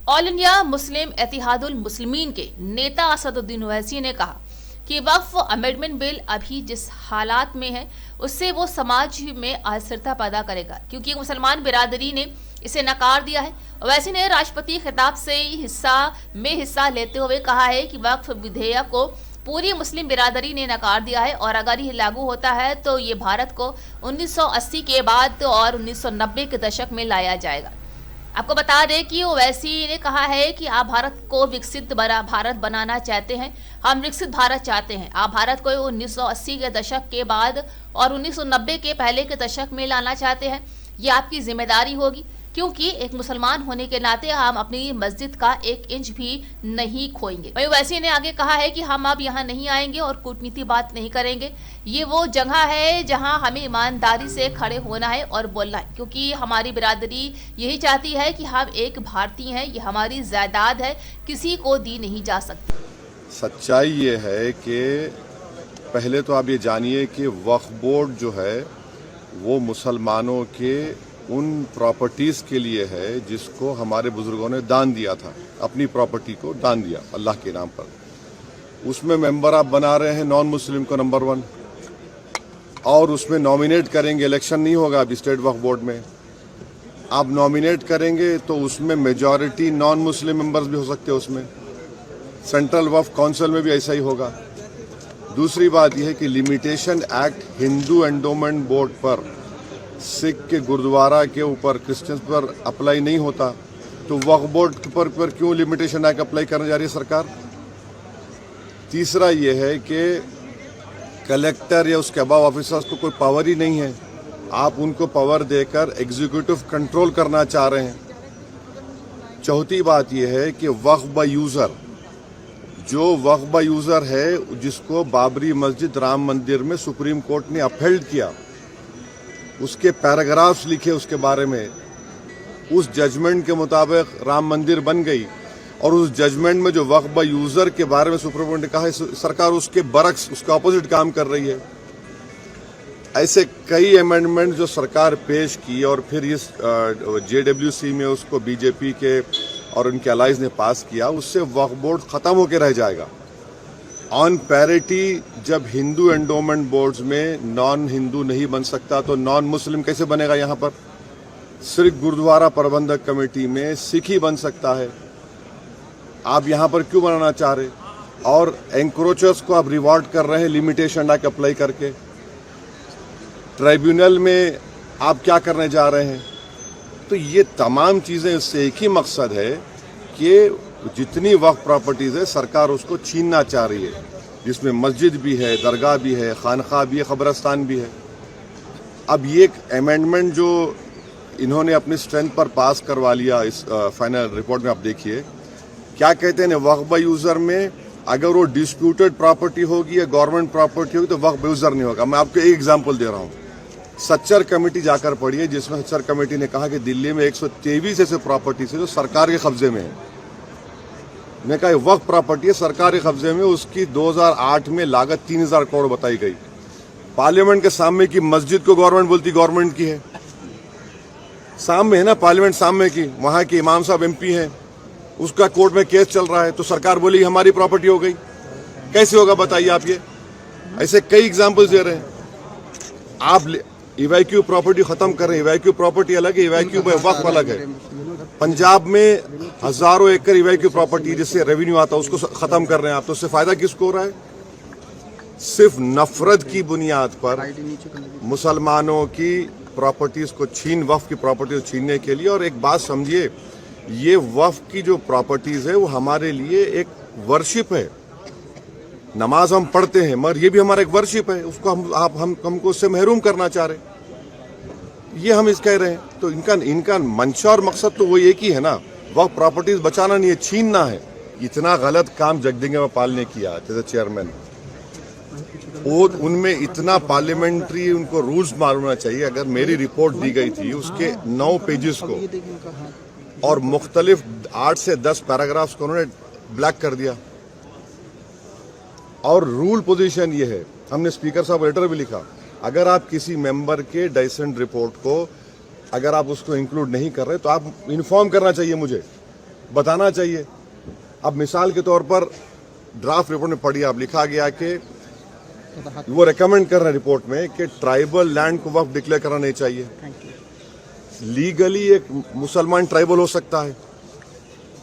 All India Muslim Ittehadul Muslimeen के नेता असदुद्दीन ओवैसी ने कहा कि वक्फ अमेंडमेंट बिल अभी जिस हालात में है उससे वो समाज में अस्थिरता पैदा करेगा, क्योंकि मुसलमान बिरादरी ने इसे नकार दिया है। ओवैसी ने राष्ट्रपति खिताब से हिस्सा लेते हुए कहा है कि वक्फ विधेयक को पूरी मुस्लिम बिरादरी ने नकार दिया है और अगर ये लागू होता है तो ये भारत को 1980 के बाद और 1990 के दशक में लाया जाएगा। आपको बता दें कि ओवैसी ने कहा है कि आप भारत को विकसित भारत बनाना चाहते हैं, हम विकसित भारत चाहते हैं। आप भारत को 1980 के दशक के बाद और 1990 के पहले के दशक में लाना चाहते हैं। ये आपकी जिम्मेदारी होगी, क्योंकि एक मुसलमान होने के नाते हम अपनी मस्जिद का 1 इंच भी नहीं खोएंगे। वहीं ओवैसी ने आगे कहा है कि हम अब यहाँ नहीं आएंगे और कूटनीति बात नहीं करेंगे। ये वो जगह है जहाँ हमें ईमानदारी से खड़े होना है और बोलना है, क्योंकि हमारी बिरादरी यही चाहती है कि हम एक भारतीय हैं, ये हमारी जायदाद है, किसी को दी नहीं जा सकती। सच्चाई ये है कि पहले तो आप ये जानिए कि वक्फ बोर्ड जो है वो मुसलमानों के उन प्रॉपर्टीज़ के लिए है जिसको हमारे बुजुर्गों ने दान दिया था, अपनी प्रॉपर्टी को दान दिया अल्लाह के नाम पर। उसमें मेंबर आप बना रहे हैं नॉन मुस्लिम को नंबर 1, और उसमें नॉमिनेट करेंगे, इलेक्शन नहीं होगा अभी स्टेट वक्फ बोर्ड में। आप नॉमिनेट करेंगे तो उसमें मेजॉरिटी नॉन मुस्लिम मेंबर्स भी हो सकते हैं उसमें। सेंट्रल वक्फ काउंसिल में भी ऐसा ही होगा। दूसरी बात यह है कि limitation act Hindu endowment board पर, सिख के गुरुद्वारा के ऊपर, क्रिश्चियंस पर अप्लाई नहीं होता, तो वक्फ बोर्ड पर क्यों लिमिटेशन एक्ट अप्लाई करने जा रही है सरकार। तीसरा यह है कि कलेक्टर या उसके अबाव ऑफिसर्स को कोई पावर ही नहीं है, आप उनको पावर देकर एग्जीक्यूटिव कंट्रोल करना चाह रहे हैं। चौथी बात यह है कि वक्फ बाय यूजर, जो वक्फ बाय यूजर है जिसको बाबरी मस्जिद राम मंदिर में सुप्रीम कोर्ट ने अपहेल्ड किया, उसके पैराग्राफ्स लिखे उसके बारे में, उस जजमेंट के मुताबिक राम मंदिर बन गई, और उस जजमेंट में जो वक्फ बाय यूजर के बारे में सुप्रीम कोर्ट ने कहा है, सरकार उसके बरक्स, उसका अपोजिट काम कर रही है। ऐसे कई अमेंडमेंट जो सरकार पेश की और फिर इस JWC में उसको बीजेपी के और उनके अलाइज ने पास किया, उससे वक्फ बोर्ड खत्म होकर रह जाएगा। ऑन पैरिटी, जब हिंदू एंडोमेंट बोर्ड्स में नॉन हिंदू नहीं बन सकता तो नॉन मुस्लिम कैसे बनेगा। यहाँ पर सिर्फ गुरुद्वारा प्रबंधक कमेटी में सिख ही बन सकता है, आप यहाँ पर क्यों बनाना चाह रहे। और एंक्रोचर्स को आप रिवॉर्ड कर रहे हैं लिमिटेशन एक्ट अप्लाई करके। ट्राइब्यूनल में आप क्या करने जा रहे हैं। तो ये तमाम चीज़ें, इससे एक ही मकसद है कि जितनी वक्फ प्रॉपर्टीज़ है सरकार उसको छीनना चाह रही है, जिसमें मस्जिद भी है, दरगाह भी है, खानखा भी है, कब्रस्तान भी है। अब ये एक अमेंडमेंट जो इन्होंने अपनी स्ट्रेंथ पर पास करवा लिया, इस फाइनल रिपोर्ट में आप देखिए क्या कहते हैं। वक्फ बाय यूजर में अगर वो डिस्प्यूटेड प्रॉपर्टी होगी या गवर्नमेंट प्रॉपर्टी होगी तो वक्फ बाय यूजर नहीं होगा। मैं आपको एक एग्जांपल दे रहा हूँ, सच्चर कमेटी जाकर पढ़िए, जिसमें सच्चर कमेटी ने कहा कि दिल्ली में 123 ऐसे प्रॉपर्टीज है जो सरकार के कब्जे में है। मैं कहा वक्फ प्रॉपर्टी है सरकारी कब्जे में, उसकी 2008 में लागत 3000 करोड़ बताई गई। पार्लियामेंट के सामने की मस्जिद को गवर्नमेंट बोलती गवर्नमेंट की है, सामने है ना पार्लियामेंट सामने की, वहां के इमाम साहब MP हैं, उसका कोर्ट में केस चल रहा है, तो सरकार बोली हमारी प्रॉपर्टी हो गई। कैसे होगा बताइए आप। ये ऐसे कई एग्जाम्पल्स दे रहे हैं। आप इवैक्यू प्रॉपर्टी खत्म कर रहे हैं, इवैक्यू प्रॉपर्टी अलग है, इवैक्यू वक्फ अलग है। पंजाब में हजारों एकड़ इवैक्यू प्रॉपर्टी जिससे रेवेन्यू आता है उसको खत्म कर रहे हैं आप, तो उससे फायदा किसको हो रहा है। सिर्फ नफरत की बुनियाद पर मुसलमानों की प्रॉपर्टीज को वक्फ की प्रॉपर्टीज छीनने के लिए। और एक बात समझिए, ये वक्फ की जो प्रॉपर्टीज है वो हमारे लिए एक वर्शिप है। नमाज हम पढ़ते हैं मगर ये भी हमारा एक वर्शिप है, उसको हमको उससे महरूम करना चाह रहे, ये हम इस कह रहे हैं। तो इनका मंशा और मकसद तो वो एक ही है ना, वक्फ प्रॉपर्टीज बचाना नहीं है, छीनना है। इतना गलत काम जगदीश पाल ने किया एज चेयरमैन, और उनमें इतना पार्लियामेंट्री उनको रूल्स मालूम होना चाहिए। अगर मेरी रिपोर्ट दी गई थी उसके 9 पेजेस को और मुख्तलिफ 8 से 10 पैराग्राफ्स को उन्होंने ब्लैक कर दिया। और रूल पोजीशन ये है, हमने स्पीकर साहब लेटर भी लिखा, अगर आप किसी मेंबर के डाइसेंट रिपोर्ट को अगर आप उसको इंक्लूड नहीं कर रहे तो आप इन्फॉर्म करना चाहिए मुझे। बताना चाहिए। अब मिसाल के तौर पर ड्राफ्ट रिपोर्ट में पढ़ी आप, लिखा गया कि वो रेकमेंड कर रहे हैं रिपोर्ट में कि ट्राइबल लैंड को वक्फ डिक्लेयर करना नहीं चाहिए। लीगली एक मुसलमान ट्राइबल हो सकता है,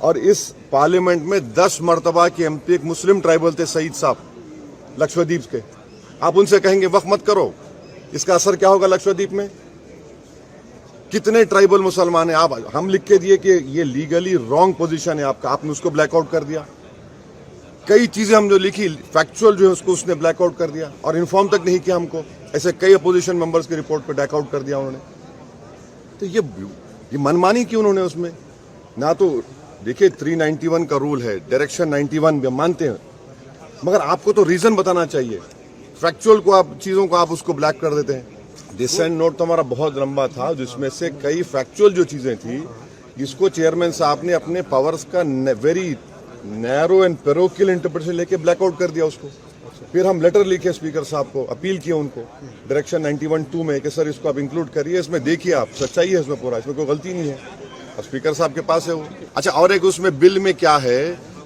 और इस पार्लियामेंट में 10 मरतबा के एमपी एक मुस्लिम ट्राइबल थे, सईद साहब लक्षद्वीप के। आप उनसे कहेंगे वक्फ मत करो, इसका असर क्या होगा लक्षद्वीप में? कितने ट्राइबल मुसलमान हैं? आप हम लिख के दिए कि ये लीगली रॉन्ग पोजीशन है आपका, आपने उसको ब्लैकआउट कर दिया। कई चीजें हम जो लिखी फैक्चुअल जो है उसको उसने ब्लैकआउट कर दिया, और इन्फॉर्म तक नहीं किया हमको। ऐसे कई अपोजिशन मेंबर्स की रिपोर्ट पर ब्लैकआउट कर दिया उन्होंने। तो ये मनमानी क्यों उन्होंने उसमें? ना तो देखिए 391 का रूल है, डायरेक्शन 91 भी मानते हैं, मगर आपको तो रीजन बताना चाहिए। फैक्चुअल को आप चीजों को आप उसको ब्लैक कर देते हैं। डिसेंट नोट तो हमारा बहुत लंबा था, जिसमें से कई फैक्चुअल जो चीजें थी, जिसको चेयरमैन साहब ने अपने पावर्स का very narrow and parochial interpretation लेके ब्लैकआउट कर दिया उसको। फिर हम लेटर लिखे स्पीकर साहब को, अपील किए उनको डायरेक्शन 91(2) में कि सर इसको आप इंक्लूड करिए, इसमें देखिए आप सच्चाई है इसमें पूरा, इसमें कोई गलती नहीं है। और स्पीकर साहब के पास है वो। अच्छा, और एक उसमें बिल में क्या है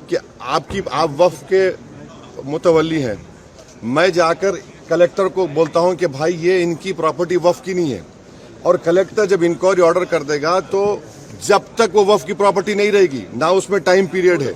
कि आप वक्फ के मुतवल्ली हैं, मैं जाकर कलेक्टर को बोलता हूं कि भाई ये इनकी प्रॉपर्टी वक्फ की नहीं है, और कलेक्टर जब इंक्वायरी ऑर्डर कर देगा तो जब तक वो वक्फ की प्रॉपर्टी नहीं रहेगी ना उसमें टाइम पीरियड है।